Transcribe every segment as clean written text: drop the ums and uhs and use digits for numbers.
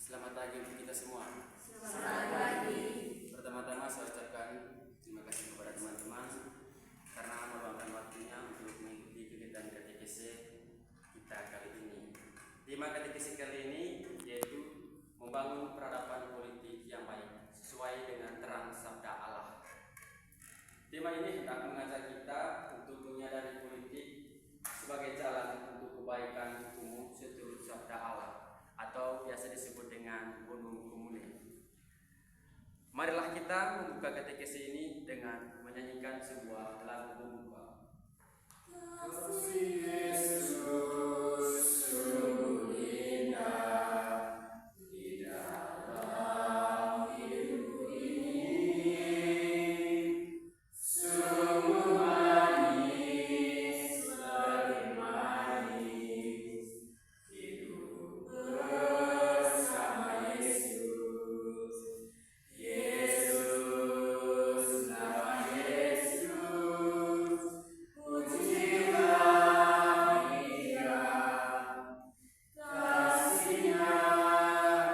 Selamat pagi untuk kita semua. Selamat pagi. Pertama-tama saya ucapkan terima kasih kepada teman-teman karena meluangkan waktunya untuk mengikuti kegiatan KTKC kita kali ini. Tema KTKC kali ini yaitu membangun peradaban politik yang baik sesuai dengan terang sabda Allah. Tema ini hendak mengajak kita untuk menyadari politik sebagai jalan untuk kebaikan umum seturut sabda Allah, atau biasa disebut dengan bonum commune. Marilah kita membuka katekesi ini dengan menyanyikan sebuah lagu pembuka. Kasih Yesus sungguh indah di dalam hidup ini, sungguh manis, lebih manis hidup bersama Yesus. Yesus, nama Yesus, pujilah Dia, kasih-Nya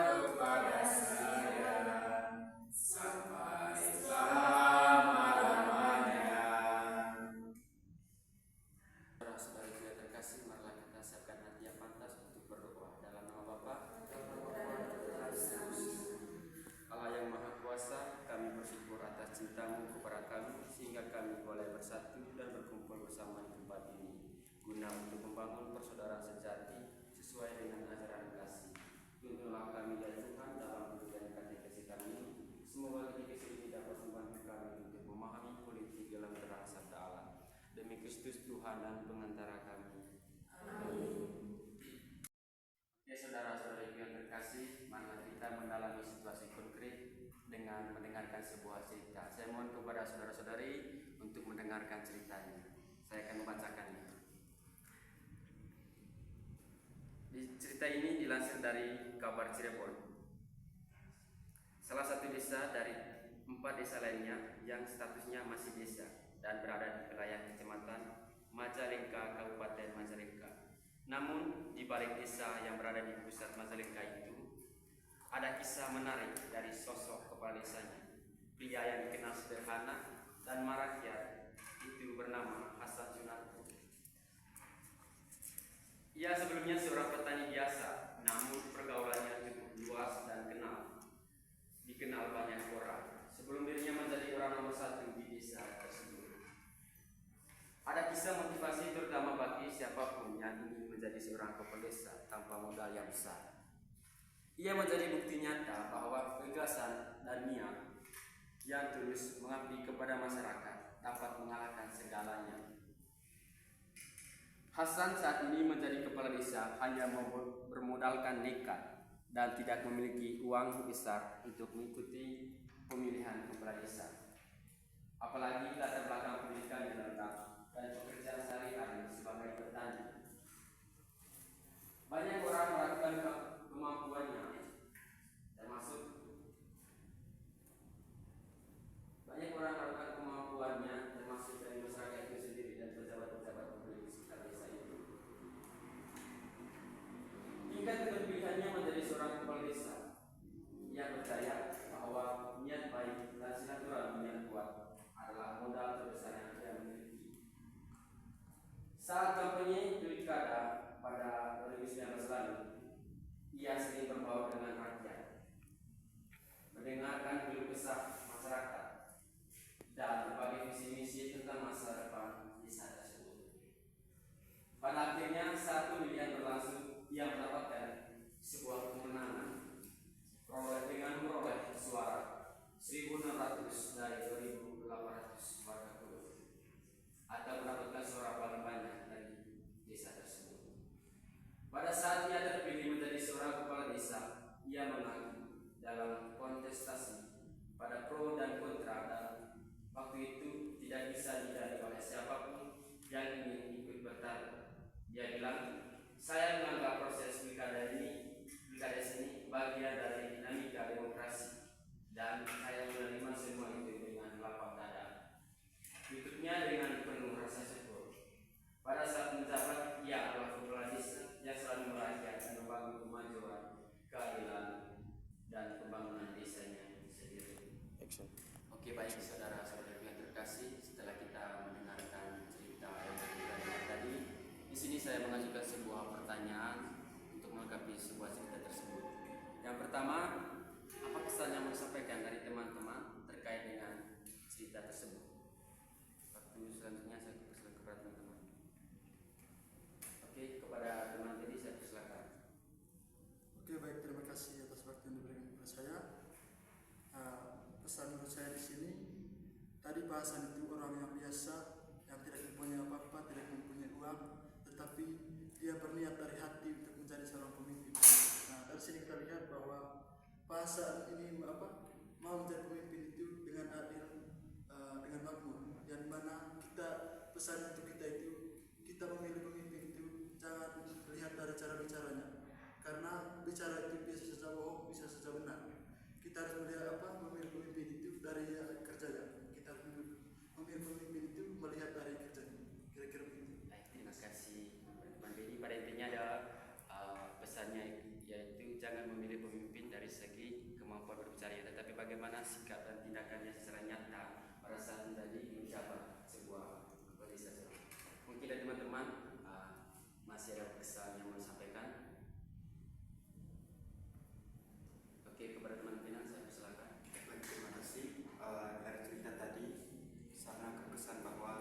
kepada saya sampai selama-lamanya. Saudara-saudari yang terkasih, marilah kita siapkan hati yang pantas untuk berdoa. Dalam nama Bapa, Allah yang Maha Kuasa, kami bersyukur atas cinta-Mu kepada kami sehingga kami boleh bersatu dan berkumpul bersama di tempat ini guna untuk membangun persaudaraan sejati sesuai dengan ajaran kasih. Tuntunlah kami ya Tuhan dalam kegiatan katekesi kami ini. Semoga katekesi ini dapat membantu kami untuk memahami politik dalam terang sabda Allah. Demi Kristus Tuhan dan pengantara kami. Oke, saudara-saudari yang terkasih, marilah kita mendalami situasi konkret dengan mendengarkan sebuah cerita. Saya mohon kepada saudara-saudari untuk mendengarkan ceritanya. Saya akan membacakannya. Di cerita ini dilansir dari Kabar Cirebon. Salah satu desa dari 4 desa lainnya yang statusnya masih desa dan berada di wilayah kecamatan Majalengka, Kabupaten Majalengka. Namun di balik desa yang berada di pusat Majalengka itu ada kisah menarik dari sosok kepala desanya. Pria yang dikenal sederhana dan merakyat itu bernama Hasan Sunarko. Ia sebelumnya seorang petani biasa, namun pergaulannya cukup luas dan dikenal banyak orang sebelum dirinya menjadi orang nomor 1 di desa tersebut. Ada kisah motivasi terutama bagi siapapun yang ingin menjadi seorang kepala desa tanpa modal yang besar. Ia menjadi bukti nyata bahwa kegagasan dan niat yang tulus mengabdi kepada masyarakat dapat mengalahkan segalanya. Hasan saat ini menjadi kepala desa hanya bermodalkan nekat dan tidak memiliki uang besar untuk mengikuti pemilihan kepala desa. Apalagi latar belakang pendidikan yang lengkap dan pekerjaan sehari-hari sebagai petani. Banyak orang meragukan kemampuannya, termasuk dari masyarakat itu sendiri dan pejabat-pejabat publik di sekitar desa itu. Tingkat keterpilihannya menjadi seorang kepala desa. Ia percaya bahwa niat baik dan silaturahmi yang kuat adalah modal terbesar yang ia miliki. Saat kampanye pilkada pada 2019 lalu, ia sering berbaur dengan rakyat, mendengarkan keluh kesah masyarakat, dan berbagai visi misi tentang masa depan desa tersebut. Pada akhirnya saat pemilihan berlangsung, ia mendapatkan sebuah kemenangan dengan memperoleh suara 1.600 dari 2.800 warga penduduk, atau mendapatkan suara paling banyak dari desa tersebut. Pada saat ia terpilih menjadi seorang kepala desa, ia mengaku dalam kontestasi pada pro dan kontra, dan waktu itu tidak bisa dihindari oleh siapapun yang ingin ikut bertarung. Dia bilang, saya menganggap proses pilkada sini bagian dari dinamika demokrasi, dan saya menerima semua itu dengan lapang dada. Tutupnya dengan penuh rasa syukur. Pada saat menjabat, ia adalah kepala desa yang selalu merakyat dan membangun kemajuan, keadilan, Oke, baik saudara-saudari yang terkasih, setelah kita mendengarkan cerita yang kita tadi, di sini saya mengajukan sebuah pertanyaan untuk melengkapi sebuah cerita tersebut. Yang pertama, apa kesan yang mau disampaikan dari teman-teman terkait dengan cerita tersebut? Waktu selanjutnya saya persilakan kepada teman-teman. Oke, kepada teman tadi saya persilakan. Oke, baik, terima kasih atas waktu yang diberikan kepada saya. Pesan menurut saya di sini, tadi bahasan itu orang yang biasa, yang tidak mempunyai apa-apa, tidak mempunyai uang, tetapi dia berniat dari hati untuk menjadi seorang pemimpin. Nah, dari sini kita lihat bahwa bahasa ini mau menjadi pemimpin itu dengan adil, dengan makmur, yang dimana kita pesan untuk kita itu, kita memilih pemimpin itu jangan lihat dari cara bicaranya, karena bicara itu bisa saja bohong, bisa saja benar. Kita harus melihat memilih pemimpin itu dari kerjanya. Kita harus memilih pemimpin itu melihat dari kerjanya. Kira-kira begitu. Baik, terima kasih teman Benny. Pada intinya ada pesannya, yaitu jangan memilih pemimpin dari segi kemampuan berbicaranya, tetapi bagaimana sikap dan tindakannya secara nyata pada saat tadi menjabat sebuah organisasi. Mungkin dari teman-teman masih ada pesan yang mau disampaikan. Oke, kepada teman Pinang saya persilakan. Baik, terima kasih. Dari cerita tadi sangat kepesan bahwa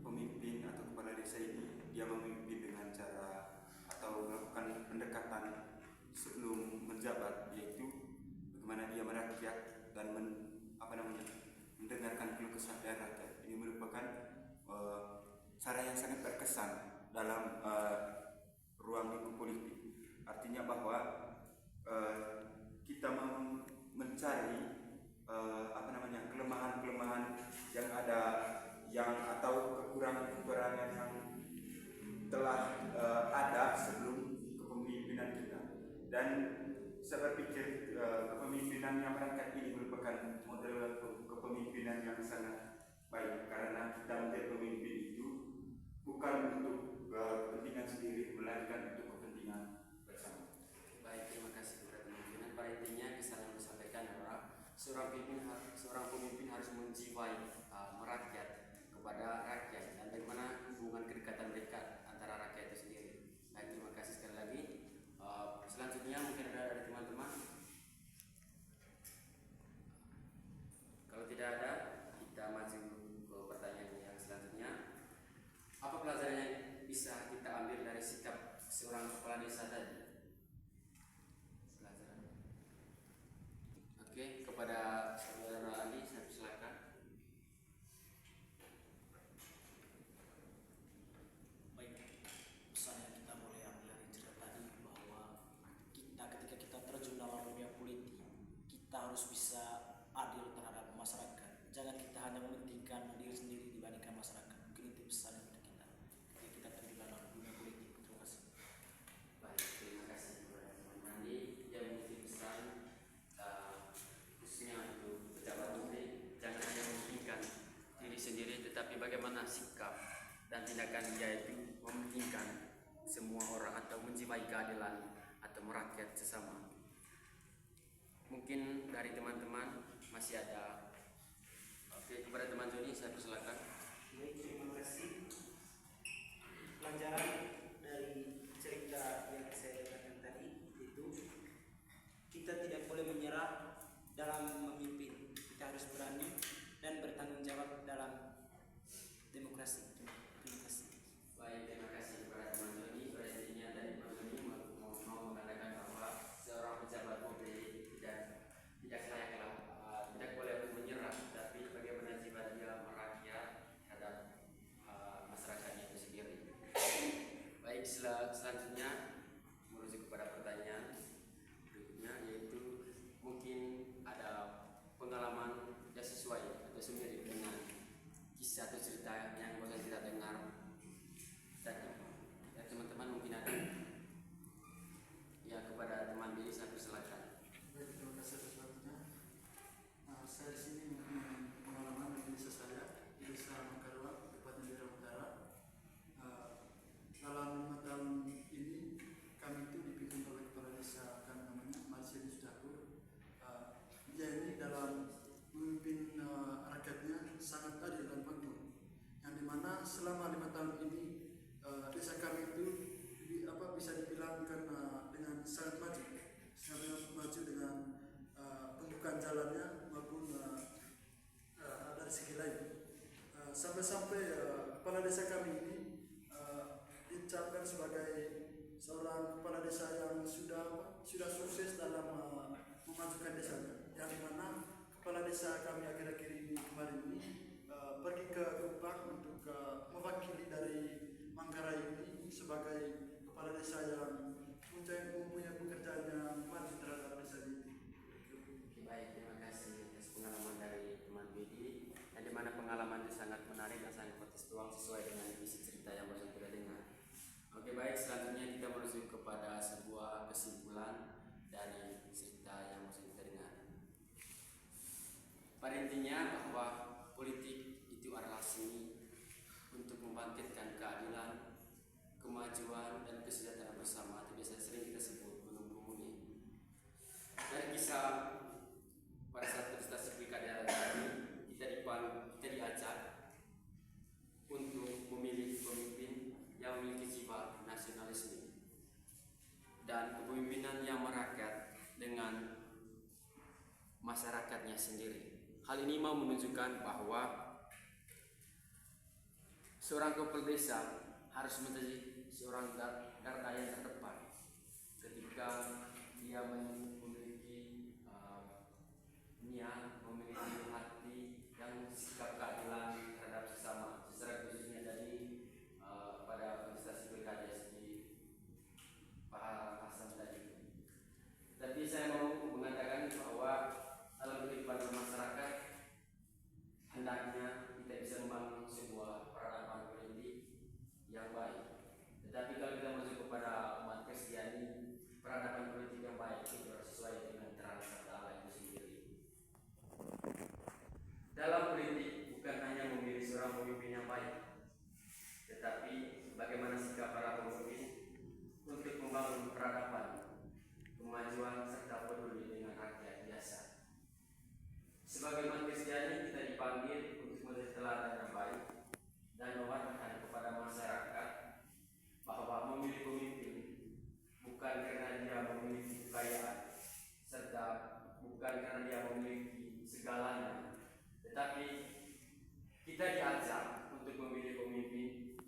pemimpin atau kepala desa ini dia memimpin dengan cara atau melakukan pendekatan sebelum menjabat, yaitu bagaimana dia merakyat dan mendengarkan keluh kesah dari rakyat. Ini merupakan cara yang sangat berkesan dalam ruang lingkup politik. Artinya bahwa kita mencari kelemahan-kelemahan yang ada, atau kekurangan-kekurangan yang telah ada sebelum kepemimpinan kita. Dan saya berpikir kepemimpinan yang merakyat ini merupakan model kepemimpinan yang sangat baik, karena kita menjadi pemimpin itu bukan untuk kepentingan sendiri, melainkan untuk kepentingan bersama. Baik, terima kasih kepada teman Pinang. Pada intinya kesan yang disampaikan adalah seorang pemimpin harus menjiwai merakyat kepada rakyat, dan bagaimana hubungan kedekatan mereka antara rakyat itu sendiri. Baik, terima kasih sekali lagi. Selanjutnya mungkin ada dari teman-teman. Kalau tidak ada, kita maju ke pertanyaan yang selanjutnya. Apa pelajaran yang bisa kita ambil dari sikap seorang kepala desa tadi? Pelajaran. Oke, kepada saudara Ali saya persilakan. Baik, pesan yang kita boleh ambil dari cerita tadi bahwa ketika kita terjun dalam dunia politik, kita harus bisa adil terhadap masyarakat. Jangan kita hanya mementingkan diri sendiri dibandingkan masyarakat. Mungkin itu pesan untuk kita ketika kita terjun dalam dunia politik. Terima kasih. Baik, terima kasih kepada teman Andi yang mengisi pesan khususnya untuk pejabat publik, jangan hanya mementingkan diri sendiri, tetapi bagaimana sikap dan tindakan dia itu mementingkan semua orang atau menjiwai keadilan atau merakyat sesama. Mungkin dari teman-teman masih ada. Oke, kepada teman Joni saya persilakan. Baik, terima kasih. Pelajaran dari cerita yang saya katakan tadi itu kita tidak boleh menyerah dalam memimpin. Kita harus berani dan bertanggung jawab dalam demokrasi. Terima kasih. Baik, terima kasih kepada teman Joni. Pada intinya dari teman Joni mau mengatakan bahwa seorang pejabat publik tidak layaklah tidak boleh untuk menyerah, tapi bagaimana jika dia merakyat terhadap masyarakatnya itu sendiri. Baik, selanjutnya merujuk kepada pertanyaan berikutnya, yaitu mungkin ada pengalaman yang sesuai atau semirip dengan kisah atau cerita yang baru kita dengar tadi. Ya, teman-teman mungkin ada. Ya, kepada teman Billy saya persilakan. Baik, terima kasih atas waktunya. Saya di sini mempunyai pengalaman di desa saya, di desa Mangkarwa, tepatnya di daerah utara. Dalam 5 tahun ini kami itu dipimpin oleh kepala desa kami namanya Marsiani Sudakur. 5 tahun ini desa kami itu bisa dibilangkan dengan sangat maju dengan pembukaan jalannya maupun dari segi lain. Sampai-sampai kepala desa kami ini dicapkan sebagai seorang kepala desa yang sudah sukses dalam memajukan desanya, yang dimana kepala desa kami akhir-akhir ini kemarin ini pergi ke Kupang untuk mewakili dari Manggarai ini sebagai kepala desa yang mempunyai pekerjaan yang maju terhadap desa ini. Oke, baik, terima kasih atas pengalaman dari teman Bedi, yang dimana pengalaman itu sangat menarik dan sangat kontekstual sesuai dengan isi cerita yang baru kita dengar. Oke, baik, selanjutnya kita menuju kepada sebuah kesimpulan dari cerita yang baru kita dengar. Pada intinya bahwa politik itu adalah seni untuk membangkitkan keadilan, kemajuan, dan kesejahteraan bersama atau biasa sering kita sebut gunung komuni. Dari kisah pada saat kontestasi pilkada tadi, kita diajak untuk memilih pemimpin yang memiliki jiwa nasionalisme dan kepemimpinan yang merakyat dengan masyarakatnya sendiri. Hal ini mau menunjukkan bahwa seorang kepala desa harus menjadi seorang garda yang terdepan ketika dia memiliki niat, memiliki hati yang sikap keadilan terhadap sesama, secara khususnya dari pada kontestasi pilkada seperti Pak Hasan tadi. Tapi saya mau mengatakan bahwa dalam kehidupan bermasyarakat hendaknya kita bisa membangun sebuah peradaban politik yang baik. Tetapi kalau kita masuk kepada umat Kristiani, peradaban politik yang baik itu harus sesuai dengan terang sabda Allah itu sendiri. Dalam politik bukan hanya memilih seorang pemimpin yang baik, tetapi bagaimana sikap para pemimpin untuk membangun peradaban, kemajuan serta peduli dengan rakyat biasa. Sebagai umat Kristiani kita dipanggil untuk menjadi teladan yang baik dan mewariskan kepada masyarakat bahwa memilih pemimpin bukan karena dia memiliki kekayaan serta bukan karena dia memiliki segalanya, tetapi kita diajak untuk memilih pemimpin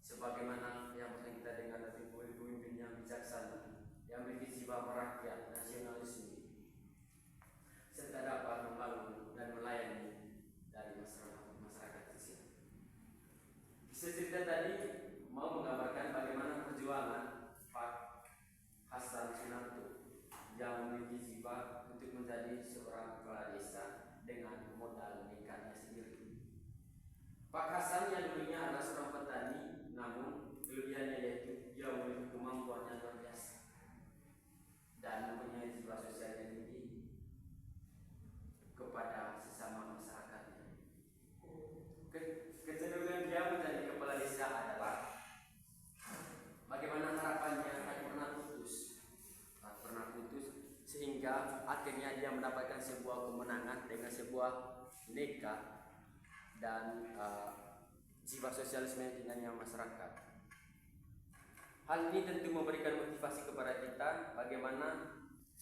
sebagaimana yang pernah kita dengar dari pemimpin yang bijaksana, yang memiliki jiwa merakyat, nasionalisme, serta dapat membangun dan melayani dari masyarakat kecil. Cerita tadi mau menggambarkan bagaimana perjuangan Pak Hasan Sunarto yang memiliki jiwa untuk menjadi seorang kepala desa dengan modal nekatnya sendiri. Pak Hasan yang dulunya adalah seorang petani, namun kelebihannya yaitu dia memiliki kemampuan yang luar biasa dan mempunyai jiwa sosial yang tinggi kepada sesama masyarakatnya. Kecenderungan dia menjadi kepala desa adalah bagaimana harapannya tak pernah putus sehingga akhirnya dia mendapatkan sebuah kemenangan dengan sebuah nekat dan jiwa sosialisme dengan masyarakat. Hal ini tentu memberikan motivasi kepada kita bagaimana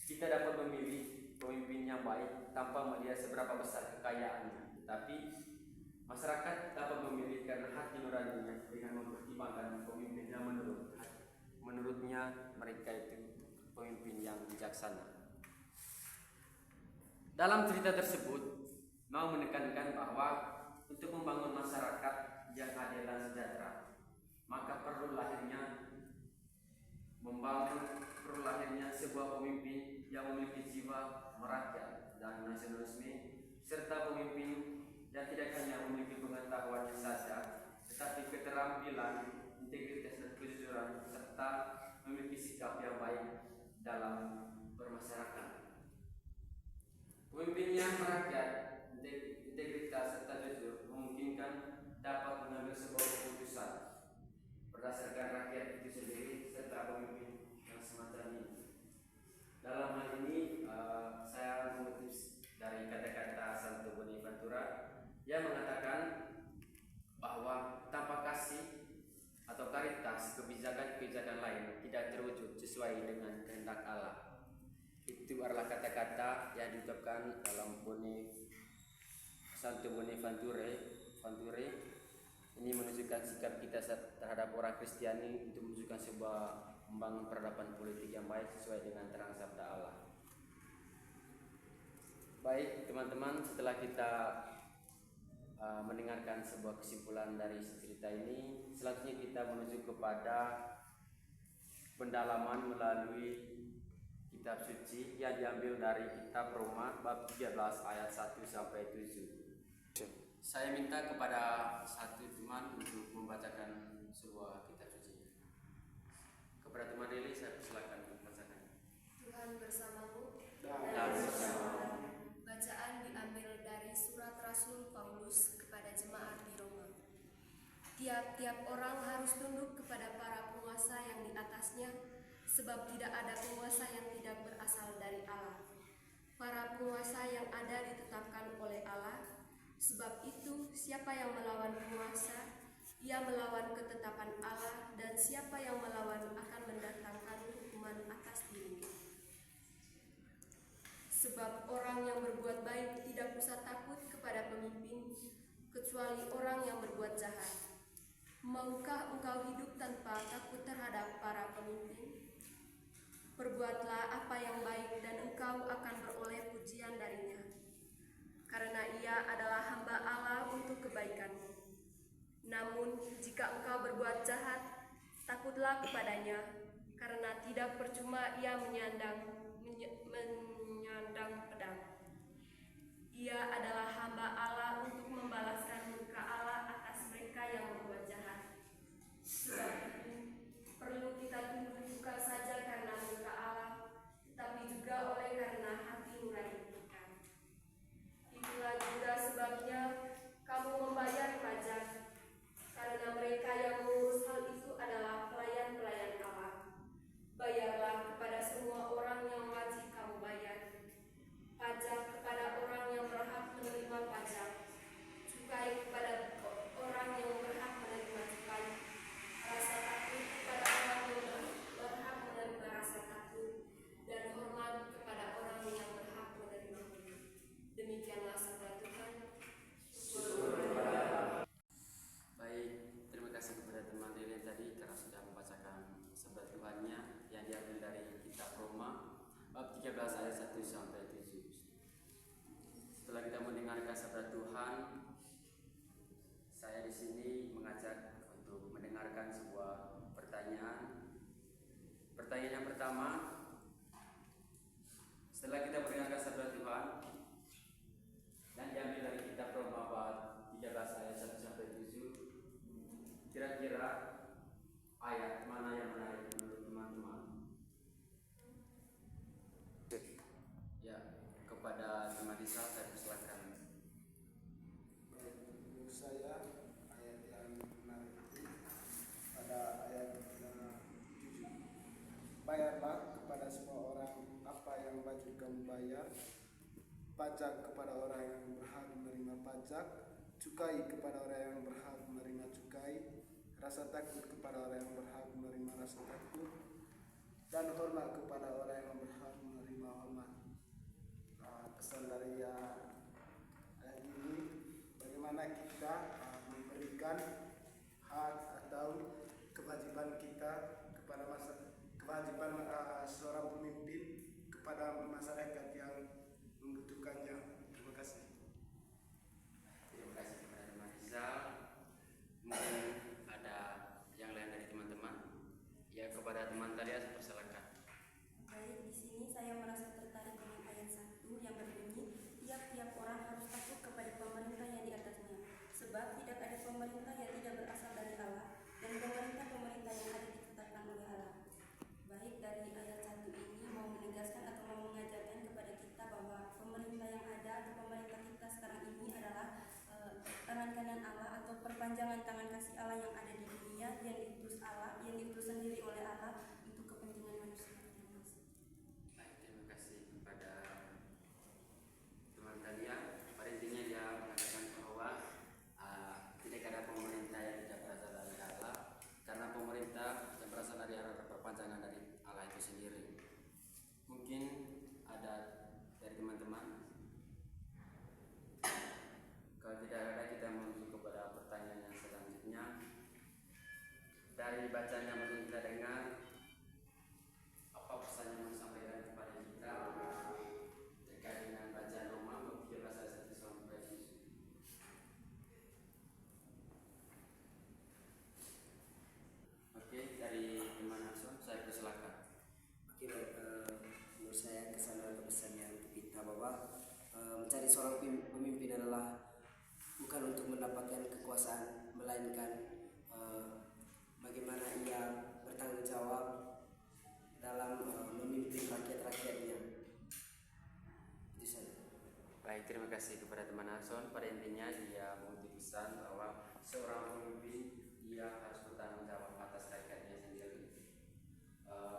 kita dapat memilih pemimpin yang baik tanpa melihat seberapa besar kekayaannya, tetapi masyarakat dapat memilih karena hati nuraninya dengan mempertimbangkan pemimpin yang menurutnya mereka itu pemimpin yang bijaksana. Dalam cerita tersebut mau menekankan bahwa untuk membangun masyarakat yang adil dan sejahtera, maka perlu lahirnya sebuah pemimpin yang memiliki jiwa merakyat dan nasionalisme, serta pemimpin yang tidak hanya memiliki pengetahuannya saja, tetapi keterampilan, integritas dan kejujuran, serta memiliki sikap yang baik dalam bermasyarakat. Pemimpin yang merakyat, integritas serta jujur memungkinkan dapat mengambil sebuah keputusan berdasarkan rakyat itu sendiri serta pemimpin yang semacam ini. Dalam hal ini saya mengutip dari kata-kata Santo Bonaventura yang mengatakan bahwa tanpa kasih sesuai dengan kehendak Allah. Itu adalah kata-kata yang diucapkan dalam Santo Bonaventure. Ini menunjukkan sikap kita terhadap orang Kristiani untuk menunjukkan sebuah membangun peradaban politik yang baik sesuai dengan terang sabda Allah. Baik teman-teman, setelah kita mendengarkan sebuah kesimpulan dari cerita ini, selanjutnya kita menuju kepada pendalaman melalui kitab suci yang diambil dari kitab Roma bab 13 ayat 1 sampai 7. Saya minta kepada satu teman untuk membacakan sebuah kitab suci. Kepada teman Deli, saya persilakan membacakan. Tuhan bersamamu Dan bersamamu. Bacaan diambil dari surat Rasul Paulus kepada jemaat di Roma. Tiap-tiap orang harus tunduk kepada para penguasa yang di atasnya, sebab tidak ada penguasa yang tidak berasal dari Allah. Para penguasa yang ada ditetapkan oleh Allah. Sebab itu, siapa yang melawan penguasa, ia melawan ketetapan Allah, dan siapa yang melawan akan mendatangkan hukuman atas dirinya. Sebab orang yang berbuat baik tidak usah takut kepada pemimpin, kecuali orang yang berbuat jahat. Maukah engkau hidup tanpa takut terhadap para pemimpin? Perbuatlah apa yang baik dan engkau akan beroleh pujian darinya, karena ia adalah hamba Allah untuk kebaikanmu. Namun jika engkau berbuat jahat, takutlah kepadanya, karena tidak percuma ia menyandang pedang. Ia adalah hamba Allah untuk membalaskan murka Allah atas mereka yang berbuat jahat. Sebab itu perlu kita tunduk bukan saja karena murka Allah, tetapi juga oleh karena hati nurani kita. Itulah juga sebabnya kamu membayar pajak, karena mereka yang mengurus hal itu adalah pelayan-pelayan Allah. Bayarlah kepada semua orang yang wajib kamu bayar, pajak kepada orang yang berhak menerima pajak, cukai kepada orang yang berhak menerima cukai, rasa takut kepada orang yang berhak menerima rasa takut, dan hormat kepada orang yang berhak menerima. Demikianlah sabda Tuhan. Baik, terima kasih kepada teman Deli tadi karena sudah membacakan sabda Tuhannya yang diambil dari kitab Roma bab 13 ayat 1 sampai 7. Setelah kita mendengarkan sabda Tuhan, saya di sini mengajak untuk mendengarkan sebuah pertanyaan. Pertanyaan yang pertama, setelah kita mendengarkan sabda Tuhan yang diambil dari kitab Roma bab 13 ayat 1 sampai 7, kira-kira ayat mana yang menarik menurut teman-teman? Ya, kepada teman Disa saya persilakan. Menurut saya ayat yang menarik itu pada ayat yang 7. Bayarlah kepada semua orang apa yang wajib kamu bayar, pajak kepada orang yang berhak menerima pajak, cukai kepada orang yang berhak menerima cukai, rasa takut kepada orang yang berhak menerima rasa takut, dan hormat kepada orang yang berhak menerima hormat. Pesan dari ayat ini, bagaimana kita memberikan hak atau kewajiban kita kepada kewajiban seorang pemimpin kepada masyarakat yang membutuhkannya. Terima kasih. Terima kasih kepada teman Disa. Mungkin ada yang lain dari teman-teman? Ya, kepada teman tadi saya persilakan. Baik, di sini saya merasa tertarik dengan ayat 1 yang berbunyi, tiap-tiap orang harus takut kepada pemerintah yang di atasnya, sebab tidak ada pemerintah yang tidak berasal dari Allah, dan pemerintah-pemerintah yang ada ditetapkan oleh Allah. Baik, dari ayat 1 ini mau menegaskan atau mau mengajarkan kepada dari bacaan yang baru kita dengar, apa pesan yang mau disampaikan kepada kita terkait dengan bacaan Roma bab 13 ayat 1 sampai 7? Oke, dari teman Hasan saya persilakan. Oke, baik. Menurut saya kesan dan pesannya untuk kita bahwa mencari seorang pemimpin adalah bukan untuk mendapatkan kekuasaan, melainkan bagaimana ia bertanggung jawab dalam memimpin rakyat-rakyatnya. Itu saja. Baik, terima kasih kepada teman Hasan. Pada intinya dia mengutuskan bahwa seorang pemimpin dia harus bertanggung jawab atas rakyatnya sendiri.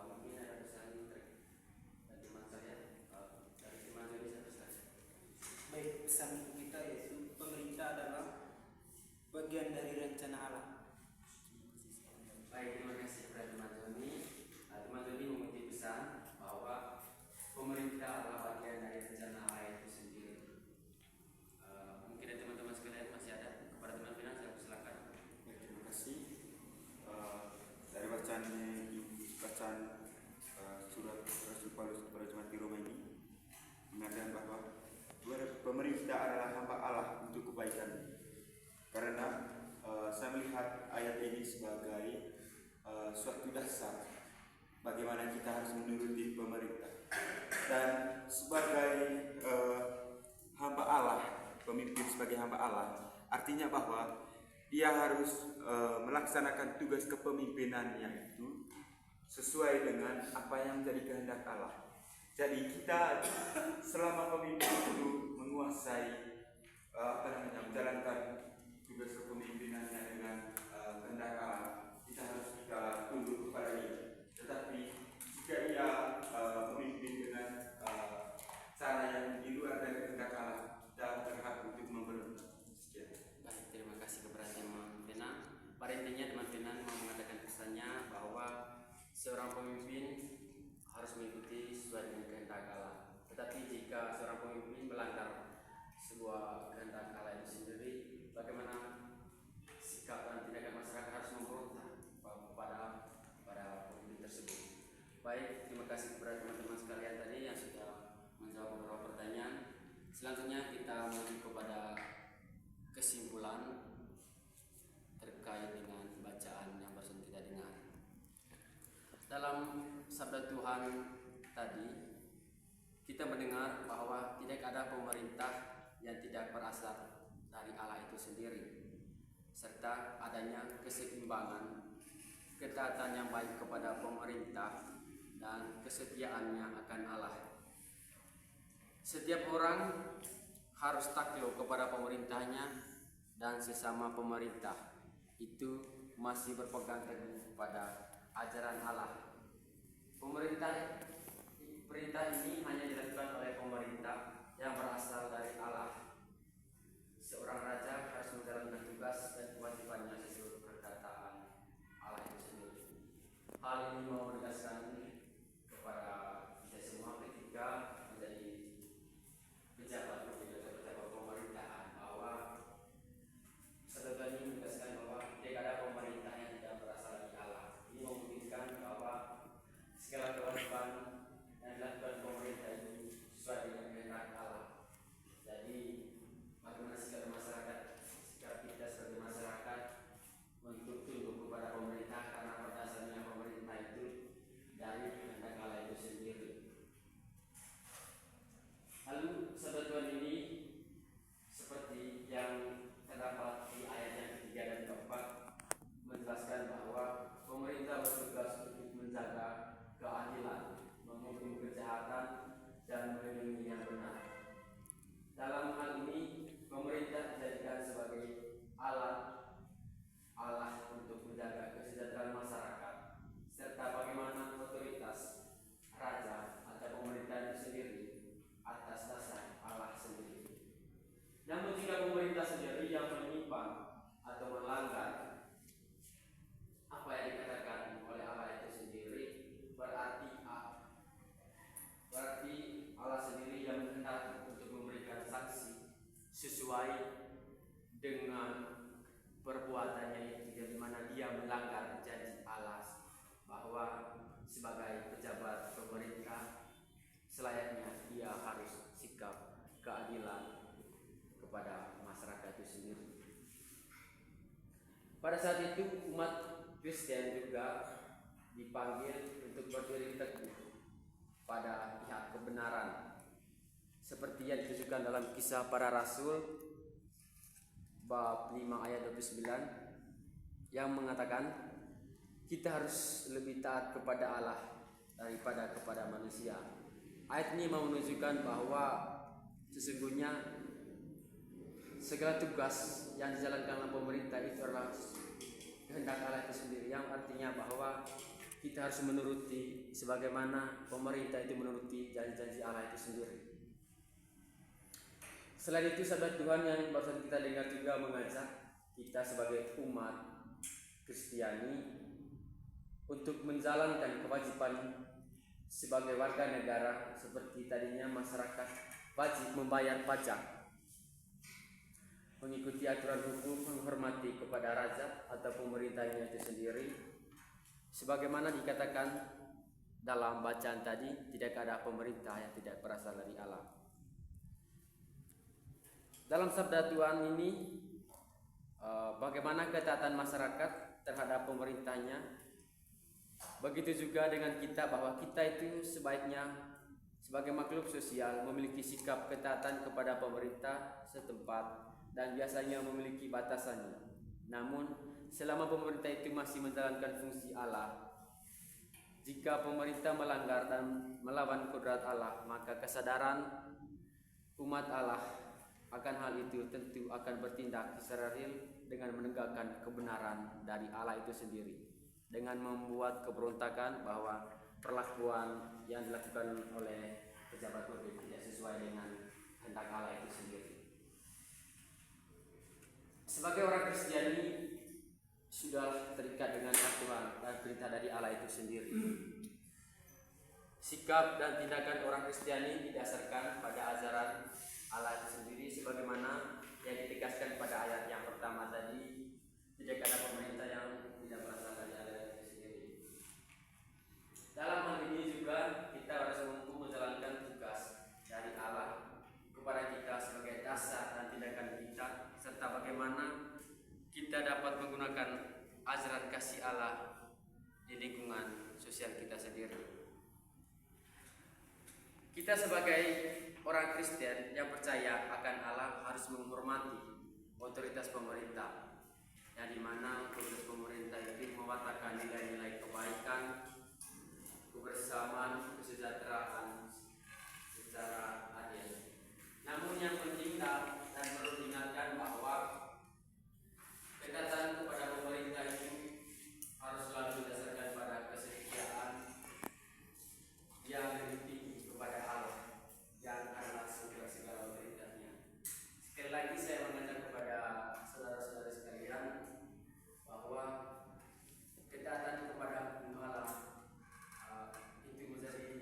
Mungkin ada pesan dari teman saya, dari teman Joni saya pesan. Baik, pesan untuk kita yaitu pemerintah adalah bagian dari rencana Allah. Baik, terima kasih kepada teman Joni. Teman Joni mengutip pesan bahwa pemerintah adalah bagian dari rencana Allah itu sendiri. Mungkin ada teman-teman sekalian masih ada kepada teman Finan, saya persilakan. Ya, terima kasih. Dari bacaan surat Rasul Paulus kepada jemaat di Roma ini mengatakan bahwa pemerintah adalah hamba Allah untuk kebaikan. Karena saya melihat ayat ini sebagai suatu dasar bagaimana kita harus menuruti pemerintah. Dan sebagai hamba Allah, pemimpin sebagai hamba Allah, artinya bahwa dia harus melaksanakan tugas kepemimpinannya itu sesuai dengan apa yang menjadi kehendak Allah. Jadi kita selama pemimpin itu menguasai menjalankan tugas kepemimpinannya dengan kehendak Allah, kita harus tunduk kepada dia. Tetapi jika ia memimpin dengan cara yang di luar dari kehendak Allah, kita berhak untuk memberontak. Sekian. Baik, terima kasih kepada teman Finan. Pada intinya teman Finan mau mengatakan pesannya bahwa seorang pemimpin harus mengikuti sesuai dengan kehendak Allah. Tetapi jika seorang pemimpin melanggar sebuah kehendak Allah itu sendiri, bagaimana sikap dan tindakan masyarakat harus memberontak kepada pemimpin tersebut. Baik, terima kasih kepada teman-teman sekalian tadi yang sudah menjawab beberapa pertanyaan. Selanjutnya kita menuju kepada kesimpulan terkait dengan bacaan yang baru kita dengar. Dalam sabda Tuhan tadi, kita mendengar bahwa tidak ada pemerintah yang tidak berasal dari Allah itu sendiri, serta adanya keseimbangan, ketaatan yang baik kepada pemerintah, dan kesetiaannya akan Allah. Setiap orang harus takluk kepada pemerintahnya dan sesama pemerintah itu masih berpegang teguh pada ajaran Allah. Perintah ini hanya dilakukan oleh pemerintah yang berasal dari Allah. Seorang raja harus menjalankan tugas dan kewajibannya sesuai perkataan Allah itu sendiri. Hal ini mau menegaskan kepada kita semua ketika menjadi pejabat pemerintahan bahwa sebetulnya ini menegaskan bahwa tidak ada pemerintah yang tidak berasal dari Allah. Ini membuktikan bahwa segala kewajiban yang dilakukan pemerintah itu sesuai dengan kehendak Allah. Jadi bagaimana sikap masyarakat, sikap kita sebagai masyarakat untuk tunduk kepada pemerintah, karena pada dasarnya pemerintah itu dari kehendak Allah itu sendiri. Lalu sebetulnya ini seperti yang terdapat di ayat yang ketiga dan keempat menjelaskan bahwa pemerintah bertugas untuk menjaga keadilan, menghukum kejahatan, dan melindungi yang benar. Dalam hal ini pemerintah dijadikan sebagai alat Allah untuk menjaga kesejahteraan masyarakat, serta bagaimana otoritas raja atau pemerintah itu sendiri atas dasar Allah sendiri. Namun jika pemerintah sendiri yang menyimpang atau melanggar apa yang dikatakan oleh Allah itu sendiri, berarti Allah sendiri yang menghendaki untuk memberikan sanksi sesuai dengan perbuatannya itu, di mana dia melanggar janji bahwa sebagai pejabat pemerintah selayaknya ia harus sikap keadilan kepada masyarakat itu sendiri. Pada saat itu umat Kristen juga dipanggil untuk berdiri teguh pada pihak kebenaran, seperti yang ditujukan dalam Kisah Para Rasul bab 5 ayat 29 yang mengatakan kita harus lebih taat kepada Allah daripada kepada manusia. Ayat ini mau menunjukkan bahwa sesungguhnya segala tugas yang dijalankan oleh pemerintah itu adalah kehendak Allah itu sendiri, yang artinya bahwa kita harus menuruti sebagaimana pemerintah itu menuruti janji-janji Allah itu sendiri. Selain itu, sahabat Tuhan, yang barusan kita dengar juga mengajak kita sebagai umat Kristiani untuk menjalankan kewajiban sebagai warga negara, seperti tadinya masyarakat wajib membayar pajak, mengikuti aturan hukum, menghormati kepada raja atau pemerintahnya itu sendiri. Sebagaimana dikatakan dalam bacaan tadi, tidak ada pemerintah yang tidak berasal dari Allah. Dalam sabda Tuhan ini, bagaimana ketaatan masyarakat terhadap pemerintahnya, begitu juga dengan kita, bahwa kita itu sebaiknya sebagai makhluk sosial memiliki sikap ketaatan kepada pemerintah setempat dan biasanya memiliki batasannya. Namun selama pemerintah itu masih menjalankan fungsi Allah, jika pemerintah melanggar dan melawan kodrat Allah, maka kesadaran umat Allah akan hal itu tentu akan bertindak secara real dengan menegakkan kebenaran dari Allah itu sendiri, dengan membuat keberontakan bahwa perlakuan yang dilakukan oleh pejabat publik tidak sesuai dengan kehendak Allah itu sendiri. Sebagai orang Kristiani sudah terikat dengan aturan dan perintah dari Allah itu sendiri. Sikap dan tindakan orang Kristiani didasarkan pada ajaran Allah itu sendiri, sebagaimana yang ditegaskan pada ayat yang pertama tadi, tidak ada pemerintah yang tidak berasal dari Allah itu sendiri. Dalam hal ini juga kita harus mampu menjalankan tugas dari Allah kepada kita sebagai dasar dan tindakan kita, serta bagaimana kita dapat menggunakan ajaran kasih Allah di lingkungan sosial kita sendiri. Kita sebagai orang Kristen yang percaya akan Allah harus menghormati otoritas pemerintah, yang dimana otoritas pemerintah itu mewatakkan nilai-nilai kebaikan, kebersamaan, kesejahteraan secara adil. Namun yang penting dan perlu diingatkan bahwa ketaatan kepada pemerintah itu harus selalu didasarkan pada kesetiaan yang lebih tinggi kepada Allah yang adalah sumber segala otoritasnya. Sekali lagi saya mengajak kepada saudara-saudara sekalian bahwa ketaatan kepada hukum Allah itu menjadi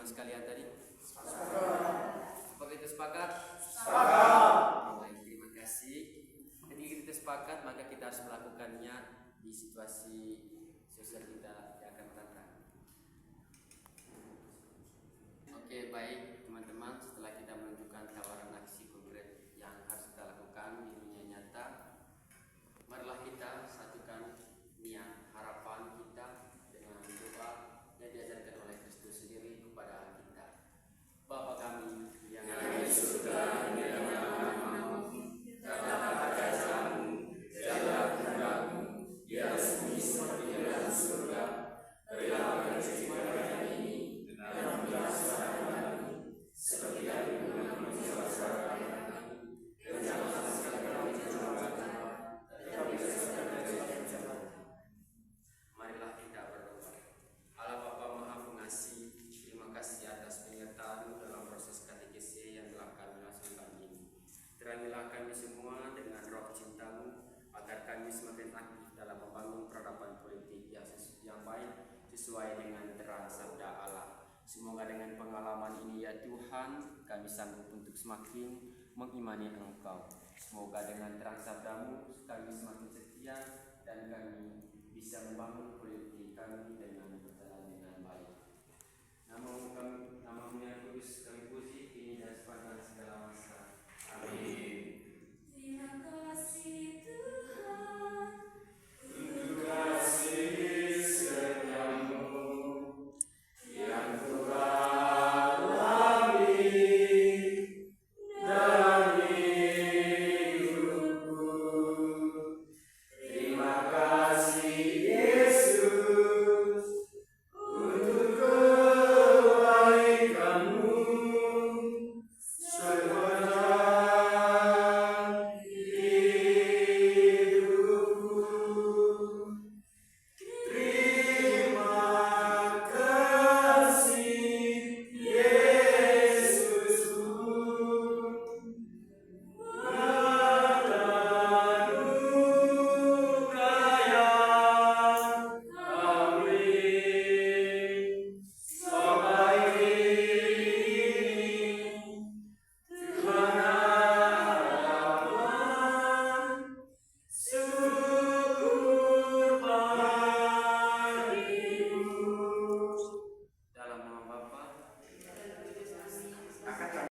sekalian tadi? Apakah kita sepakat? Baik, terima kasih. Ketika kita sepakat, maka kita harus melakukannya di situasi sosial kita yang akan datang. Oke, baik teman-teman, setelah kita menentukan tawaran aksi konkret yang harus kita lakukan di dunia nyata, marilah kita satukan niat harapan kita dengan doa yang diajarkan oleh Kristus sendiri kepada kita. Bapa kami yang ada di surga, dimuliakan namamu, datanglah kerajaanmu, jadilah kehendakmu di atas bumi seperti di dalam surga. Berilah kami rezeki pada hari ini, dan ampunilah kesalahan kami, seperti kami mengampuni kesalahan kami. Dan janganlah sekali kami terjebak dalam tetapi bebaskan kami dari jahat. Marilah kita berdoa. Allah Bapa Maha Pengasih, terima kasih atas penyertaan dalam proses katekese yang telah kami laksanakan ini. Terangilah kami semua dengan roh cintamu, agar kami semakin aktif dalam membangun peradaban politik yang baik sesuai dengan terang sabda Allah. Semoga dengan pengalaman ini ya Tuhan, kami sanggup untuk semakin mengimani Engkau. Semoga dengan terang sabdamu kami semakin setia dan kami bisa membangun politik kami dengan berjalan